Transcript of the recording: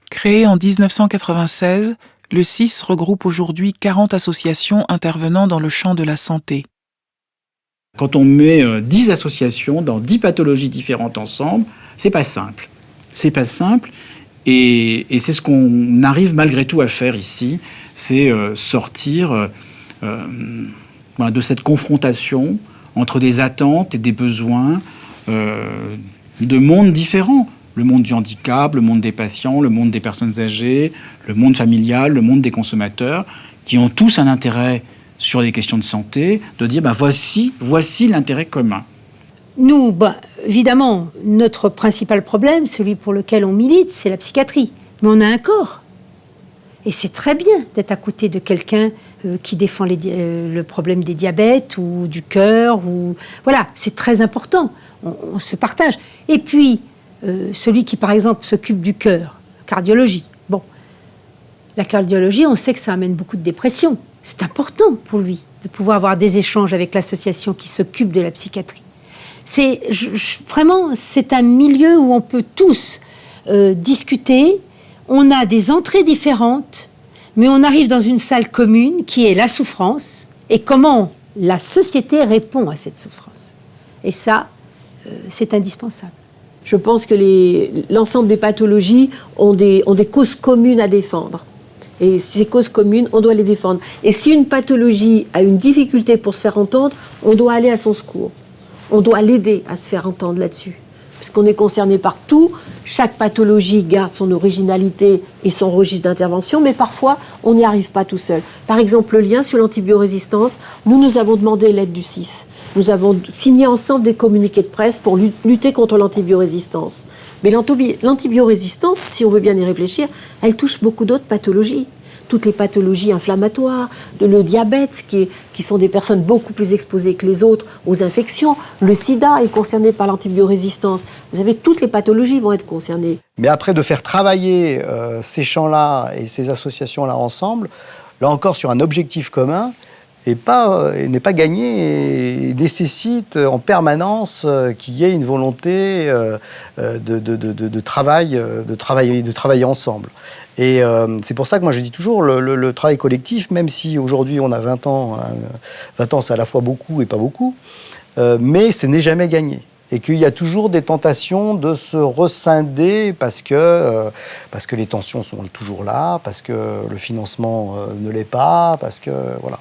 Créé en 1996, le CIS regroupe aujourd'hui 40 associations intervenant dans le champ de la santé. Quand on met 10 associations dans 10 pathologies différentes ensemble, c'est pas simple. C'est pas simple et c'est ce qu'on arrive malgré tout à faire ici, c'est sortir de cette confrontation entre des attentes et des besoins de mondes différents. Le monde du handicap, le monde des patients, le monde des personnes âgées, le monde familial, le monde des consommateurs, qui ont tous un intérêt sur les questions de santé, de dire voici l'intérêt commun. Nous, évidemment, notre principal problème, celui pour lequel on milite, c'est la psychiatrie. Mais on a un corps. Et c'est très bien d'être à côté de quelqu'un qui défend le problème des diabètes ou du cœur. Voilà, c'est très important. On se partage. Et puis, celui qui, par exemple, s'occupe du cœur, cardiologie. Bon, la cardiologie, on sait que ça amène beaucoup de dépression. C'est important pour lui de pouvoir avoir des échanges avec l'association qui s'occupe de la psychiatrie. Vraiment, c'est un milieu où on peut tous discuter. On a des entrées différentes, mais on arrive dans une salle commune qui est la souffrance et comment la société répond à cette souffrance. Et ça, c'est indispensable. Je pense que l'ensemble des pathologies ont des causes communes à défendre. Et ces causes communes, on doit les défendre. Et si une pathologie a une difficulté pour se faire entendre, on doit aller à son secours. On doit l'aider à se faire entendre là-dessus. Parce qu'on est concerné par tout. Chaque pathologie garde son originalité et son registre d'intervention, mais parfois, on n'y arrive pas tout seul. Par exemple, le lien sur l'antibiorésistance, nous avons demandé l'aide du CIS. Nous avons signé ensemble des communiqués de presse pour lutter contre l'antibiorésistance. Mais l'antibiorésistance, si on veut bien y réfléchir, elle touche beaucoup d'autres pathologies. Toutes les pathologies inflammatoires, le diabète, qui sont des personnes beaucoup plus exposées que les autres aux infections. Le sida est concerné par l'antibiorésistance. Vous savez, toutes les pathologies vont être concernées. Mais après, de faire travailler ces champs-là et ces associations-là ensemble, là encore sur un objectif commun, n'est pas gagné et nécessite en permanence qu'il y ait une volonté de travailler ensemble. Et c'est pour ça que moi je dis toujours le travail collectif, même si aujourd'hui on a 20 ans c'est à la fois beaucoup et pas beaucoup, mais ce n'est jamais gagné. Et qu'il y a toujours des tentations de se rescinder parce que les tensions sont toujours là, parce que le financement ne l'est pas, parce que voilà.